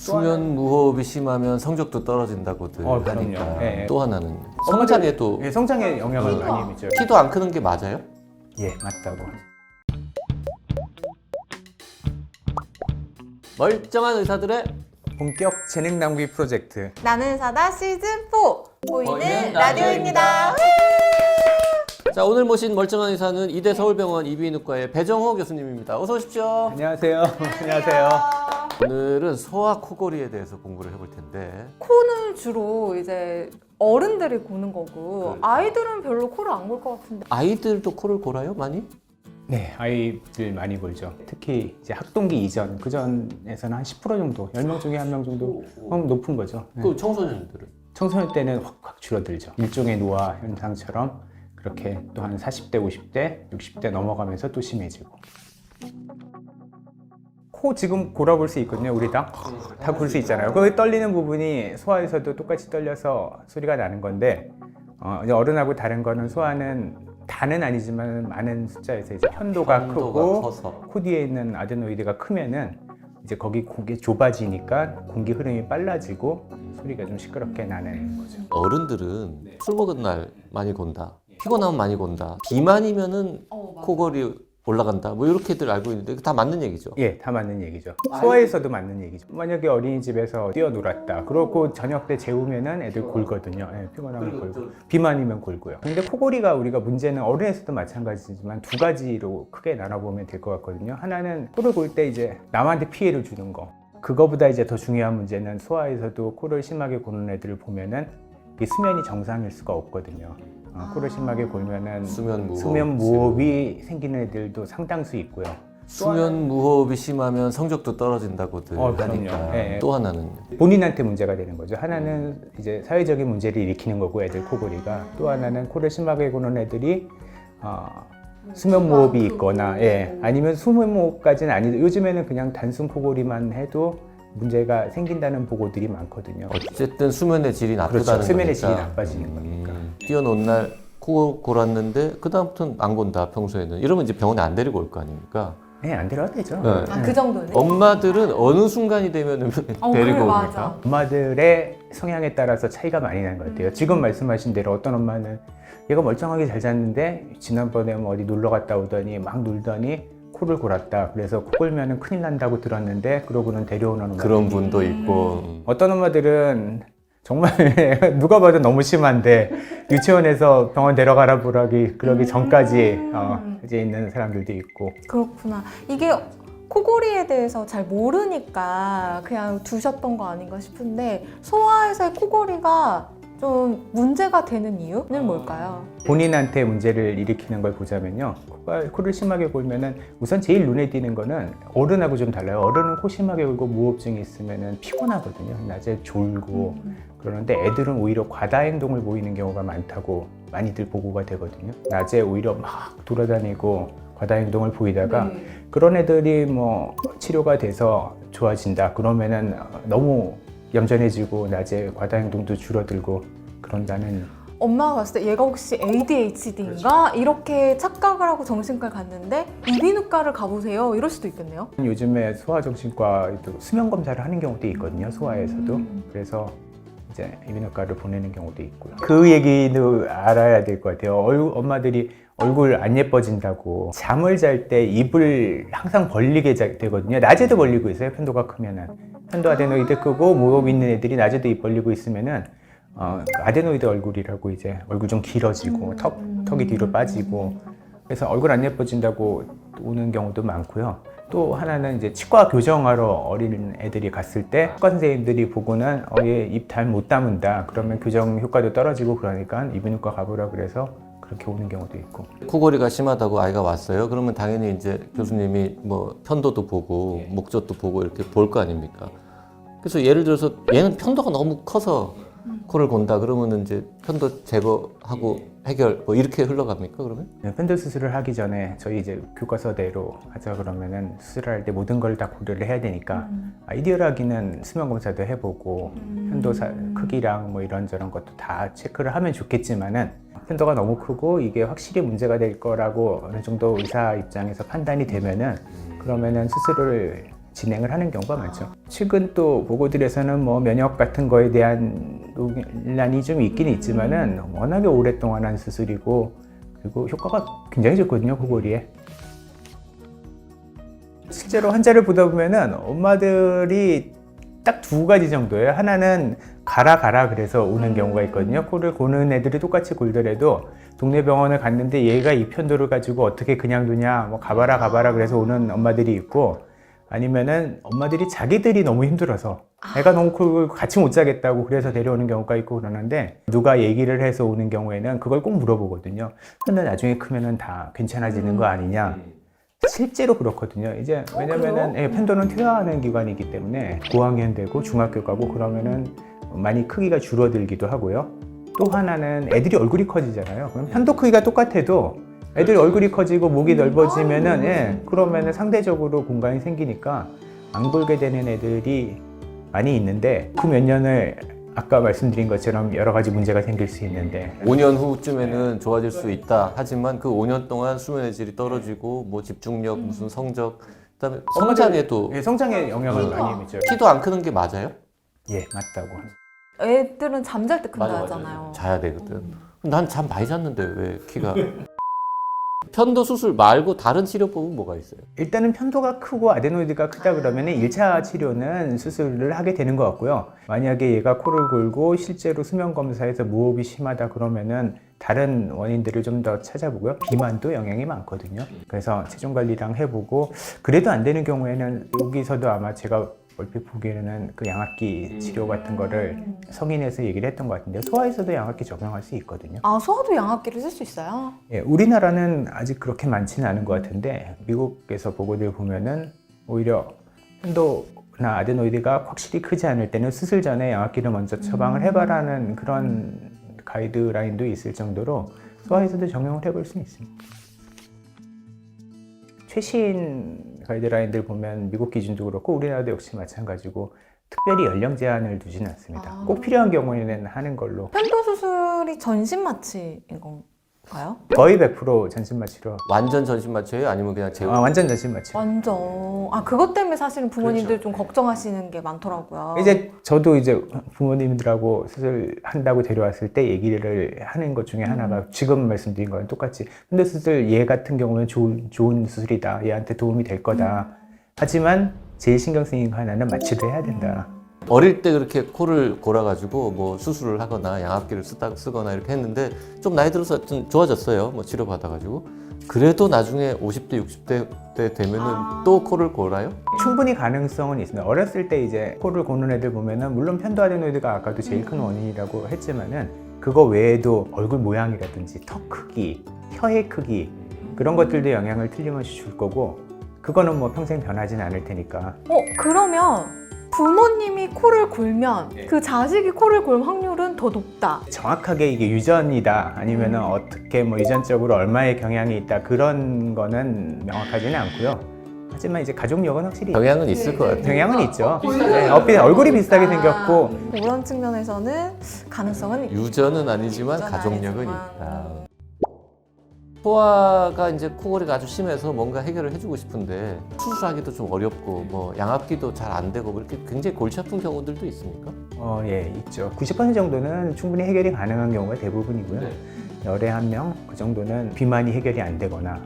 수면 무호흡이 심하면 성적도 떨어진다고들 하니까. 그럼요. 예. 또 하나는 성장에도 예, 성장에 영향을 많이 미쳐요. 키도 안 크는 게 맞아요? 예, 맞다고. 멀쩡한 의사들의 본격 재능 낭비 프로젝트. 나는 사다 시즌4 보이는 보이는 라디오입니다. 자, 오늘 모신 멀쩡한 의사는 이대 서울병원 이비인후과의 배정호 교수님입니다. 어서 오십시오. 안녕하세요. 안녕하세요. 오늘은 소아 코골이에 대해서 공부를 해볼 텐데 코는 주로 이제 어른들이 고는 거고 그렇죠. 아이들은 별로 코를 안 골 것 같은데. 아이들도 코를 골아요? 많이? 네, 아이들 많이 골죠. 특히 이제 학동기 이전, 그 전에서는 한 10% 정도, 10명 중에 1명 정도 높은 거죠. 네. 그 청소년들은? 청소년 때는 확 줄어들죠. 일종의 노화 현상처럼 그렇게 또 한 40대, 50대, 60대 넘어가면서 또 심해지고. 코 지금 골아볼 수 있거든요. 우리 다 골 수 있잖아요. 그 떨리는 부분이 소아에서도 똑같이 떨려서 소리가 나는 건데 이제 어른하고 다른 거는 소아는 다는 아니지만 많은 숫자에서 이제 편도가 크고 커서. 코 뒤에 있는 아데노이드가 크면은 이제 거기 공기 좁아지니까 공기 흐름이 빨라지고 소리가 좀 시끄럽게 나는 거죠. 어른들은 술 먹은 날 많이 곤다, 피곤하면 많이 곤다, 비만이면은 코골이 올라간다, 뭐 이렇게들 알고 있는데 다 맞는 얘기죠? 예, 다 맞는 얘기죠. 소아에서도 맞는 얘기죠. 만약에 어린이집에서 뛰어놀았다. 그러고 저녁 때 재우면은 애들 골거든요. 예, 피곤하면 골고. 비만이면 골고요. 근데 코골이가 우리가 문제는 어른에서도 마찬가지지만 두 가지로 크게 나눠보면 될 것 같거든요. 하나는 코를 골 때 이제 남한테 피해를 주는 거. 그거보다 이제 더 중요한 문제는 소아에서도 코를 심하게 고는 애들을 보면은 이 수면이 정상일 수가 없거든요. 코를 심하게 골면은 수면 무호흡이 생기는 애들도 상당수 있고요. 수면 무호흡이 심하면 성적도 떨어진다고들 하니까. 그럼요. 네. 또 하나는 본인한테 문제가 되는 거죠. 하나는 이제 사회적인 문제를 일으키는 거고 애들 코골이가, 또 하나는 코를 심하게 고는 애들이 수면 무호흡이 있거나 아니면 수면 무호흡까지는 아니고 요즘에는 그냥 단순 코골이만 해도 문제가 생긴다는 보고들이 많거든요. 어쨌든 수면의 질이 나쁘다는 그렇죠. 수면의 거니까. 질이 나빠지는 거니까. 뛰어논 날 코 골았는데 그 다음부터는 안 곤다 평소에는. 이러면 이제 병원에 안 데리고 올 거 아닙니까? 네, 안 데려도 되죠. 네. 그 정도는? 엄마들은 어느 순간이 되면 데리고 그래, 옵니까? 맞아. 엄마들의 성향에 따라서 차이가 많이 나는 것 같아요. 지금 말씀하신 대로 어떤 엄마는 얘가 멀쩡하게 잘 잤는데 지난번에 뭐 어디 놀러 갔다 오더니 막 놀더니 코를 골았다. 그래서 코 골면은 큰일 난다고 들었는데 그러고는 데려오는 엄마. 그런 분도 있고. 어떤 엄마들은 정말 누가 봐도 너무 심한데 유치원에서 병원 데려가라 그러기 전까지 이제 있는 사람들도 있고. 그렇구나. 이게 코골이에 대해서 잘 모르니까 그냥 두셨던 거 아닌가 싶은데 소아에서의 코골이가 좀 문제가 되는 이유는 뭘까요? 본인한테 문제를 일으키는 걸 보자면요. 코를 심하게 골면은 우선 제일 눈에 띄는 거는 어른하고 좀 달라요. 어른은 코 심하게 골고 무호흡증이 있으면은 피곤하거든요. 낮에 졸고 그러는데 애들은 오히려 과다 행동을 보이는 경우가 많다고 많이들 보고가 되거든요. 낮에 오히려 막 돌아다니고 과다 행동을 보이다가 그런 애들이 뭐 치료가 돼서 좋아진다. 그러면은 너무 얌전해지고 낮에 과다 행동도 줄어들고 그런다는. 엄마가 봤을 때 얘가 혹시 ADHD인가? 이렇게 착각을 하고 정신과를 갔는데 이비인후과를 가보세요. 이럴 수도 있겠네요. 요즘에 소아정신과에도 수면 검사를 하는 경우도 있거든요. 소아에서도. 그래서 이제 이비인후과를 보내는 경우도 있고요. 그 얘기도 알아야 될 것 같아요. 엄마들이 얼굴 안 예뻐진다고 잠을 잘 때 입을 항상 벌리게 되거든요. 낮에도 벌리고 있어요. 편도가 크면은. 편도 아데노이드 크고 무호흡 있는 애들이 낮에도 입 벌리고 있으면은 아데노이드 얼굴이라고 이제 얼굴 좀 길어지고 턱이 뒤로 빠지고 그래서 얼굴 안 예뻐진다고 오는 경우도 많고요. 또 하나는 이제 치과 교정하러 어린 애들이 갔을 때 치과 선생님들이 보고는 얘 입 잘 못 다문다. 그러면 교정 효과도 떨어지고 그러니까 이비인후과 가보라 그래서 그렇게 오는 경우도 있고. 코골이가 심하다고 아이가 왔어요. 그러면 당연히 이제 교수님이 뭐 편도도 보고 목젖도 보고 이렇게 볼 거 아닙니까? 그래서 예를 들어서 얘는 편도가 너무 커서 코를 곤다 그러면은 이제 편도 제거하고 해결 뭐 이렇게 흘러갑니까 그러면? 편도 수술을 하기 전에 저희 이제 교과서대로 하자 그러면은 수술할 때 모든 걸 다 고려를 해야 되니까 아이디어라기는 수면 검사도 해보고 편도 크기랑 뭐 이런저런 것도 다 체크를 하면 좋겠지만은 편도가 너무 크고 이게 확실히 문제가 될 거라고 어느 정도 의사 입장에서 판단이 되면은 그러면은 수술을 진행을 하는 경우가 많죠. 최근 또 보고들에서는 뭐 면역 같은 거에 대한 논란이 좀 있긴 있지만은 워낙에 오랫동안 한 수술이고 그리고 효과가 굉장히 좋거든요, 코골이에. 실제로 환자를 보다 보면은 엄마들이 딱 두 가지 정도예요. 하나는 가라 그래서 오는 경우가 있거든요. 코를 고는 애들이 똑같이 골더라도 동네 병원을 갔는데 얘가 이 편도를 가지고 어떻게 그냥 두냐, 뭐 가봐라 그래서 오는 엄마들이 있고, 아니면은 엄마들이 자기들이 너무 힘들어서 애가 너무 크고 같이 못 자겠다고 그래서 데려오는 경우가 있고 그러는데, 누가 얘기를 해서 오는 경우에는 그걸 꼭 물어보거든요. 근데 나중에 크면은 다 괜찮아지는 거 아니냐. 실제로 그렇거든요. 이제 왜냐면은 편도는 퇴화하는 기관이기 때문에 고학년 되고 중학교 가고 그러면은 많이 크기가 줄어들기도 하고요. 또 하나는 애들이 얼굴이 커지잖아요. 그럼 편도 크기가 똑같아도 애들이 얼굴이 커지고 목이 넓어지면은 그러면은 상대적으로 공간이 생기니까 안 골게 되는 애들이 많이 있는데, 그 몇 년을 아까 말씀드린 것처럼 여러 가지 문제가 생길 수 있는데 5년 후쯤에는 좋아질 수 있다. 하지만 그 5년 동안 수면의 질이 떨어지고 뭐 집중력, 무슨 성적, 그다음에 성장에도 성장에 영향을 많이 미쳐요. 키도 안 크는 게 맞아요? 예, 맞다고. 애들은 잠잘 때 큰다 하잖아요. 자야 되거든. 난 잠 많이 잤는데 왜 키가? 편도 수술 말고 다른 치료법은 뭐가 있어요? 일단은 편도가 크고 아데노이드가 크다 그러면 1차 치료는 수술을 하게 되는 것 같고요. 만약에 얘가 코를 골고 실제로 수면 검사에서 무호흡이 심하다 그러면은 다른 원인들을 좀 더 찾아보고요. 비만도 영향이 많거든요. 그래서 체중 관리랑 해보고, 그래도 안 되는 경우에는 여기서도 아마 제가 얼핏 보기에는 그 양압기 치료 같은 거를 성인에서 얘기를 했던 것 같은데, 소아에서도 양압기 적용할 수 있거든요. 아, 소아도 양압기를 쓸 수 있어요? 예, 우리나라는 아직 그렇게 많지는 않은 것 같은데 미국에서 보고들 보면은 오히려 편도나 아데노이드가 확실히 크지 않을 때는 수술 전에 양압기를 먼저 처방을 해봐라는 그런 가이드라인도 있을 정도로 소아에서도 적용을 해볼 수 있습니다. 최신 가이드라인들 보면 미국 기준도 그렇고 우리나라도 역시 마찬가지고 특별히 연령 제한을 두지는 않습니다. 꼭 필요한 경우에는 하는 걸로. 편도 수술이 전신 마취인 건가요? 거의 100% 전신 마취로. 완전 전신 마취예요? 아니면 그냥 제우? 완전 전신 마취. 완전. 아, 그것 때문에 사실은 부모님들 좀 걱정하시는 게 많더라고요. 이제 저도 이제 부모님들하고 수술한다고 데려왔을 때 얘기를 하는 것 중에 하나가 지금 말씀드린 거랑 똑같이, 근데 수술 얘 같은 경우는 좋은 수술이다, 얘한테 도움이 될 거다. 하지만 제일 신경 쓰이는 거 하나는 마취도 해야 된다. 어릴 때 그렇게 코를 골아가지고 뭐 수술을 하거나 양압기를 쓰거나 이렇게 했는데 좀 나이 들어서 좀 좋아졌어요. 뭐 치료 받아가지고. 그래도 나중에 50대, 60대 때 되면은 또 코를 골아요? 충분히 가능성은 있습니다. 어렸을 때 이제 코를 고는 애들 보면은 물론 편도 아데노이드가 아까도 제일 큰 원인이라고 했지만은 그거 외에도 얼굴 모양이라든지 턱 크기, 혀의 크기 그런 것들도 영향을 틀림없이 줄 거고, 그거는 뭐 평생 변하지는 않을 테니까. 그러면 부모님이 코를 골면 그 자식이 코를 골 확률은 더 높다. 정확하게 이게 유전이다 아니면은 어떻게 뭐 유전적으로 얼마의 경향이 있다 그런 거는 명확하지는 않고요. 하지만 이제 가족력은 확실히 영향은 있을 것 같아요. 영향은 있죠. 네, 얼굴이 비슷하게 생겼고 그런 측면에서는 가능성은 유전은 아니지만 유전은 가족력은 아니지만. 있다. 소아가 이제 코골이가 아주 심해서 뭔가 해결을 해주고 싶은데 수술하기도 좀 어렵고 뭐 양압기도 잘 안 되고 그렇게 굉장히 골치 아픈 경우들도 있습니까? 예, 있죠. 90% 정도는 충분히 해결이 가능한 경우가 대부분이고요. 열에 한 명 그 정도는 비만이 해결이 안 되거나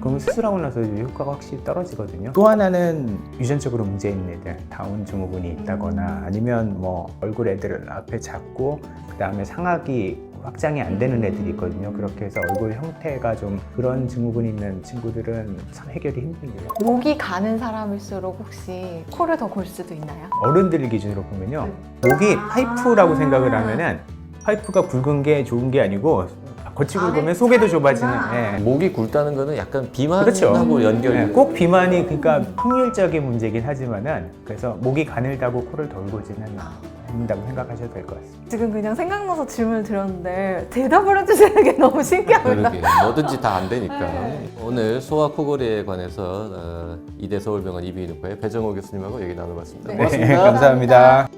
그럼 수술하고 나서 효과가 확실히 떨어지거든요. 또 하나는 유전적으로 문제 있는 애들, 다운 증후군이 있다거나 아니면 뭐 얼굴 애들 앞에 작고 그 다음에 상악이 확장이 안 되는 애들이 있거든요. 그렇게 해서 얼굴 형태가 좀 그런 증후군이 있는 친구들은 참 해결이 힘들고요. 목이 가는 사람일수록 혹시 코를 더 골 수도 있나요? 어른들 기준으로 보면요, 목이 파이프라고 생각을 하면은 파이프가 굵은 게 좋은 게 아니고 겉이 굵으면 속에도 좁아지는. 예. 목이 굵다는 거는 약간 비만하고 그렇죠. 연결이 네, 꼭 비만이 그러니까 확률적인 문제긴 하지만은 그래서 목이 가늘다고 코를 덜 고지는 않는다고 생각하셔도 될 것 같습니다. 지금 그냥 생각나서 질문을 드렸는데 대답을 해주시는 게 너무 신기합니다. 그러게 뭐든지 다 안 되니까. 오늘 소아 코골이에 관해서 이대 서울병원 이비인후과의 배정호 교수님하고 얘기 나눠봤습니다. 네. 고맙습니다. 감사합니다.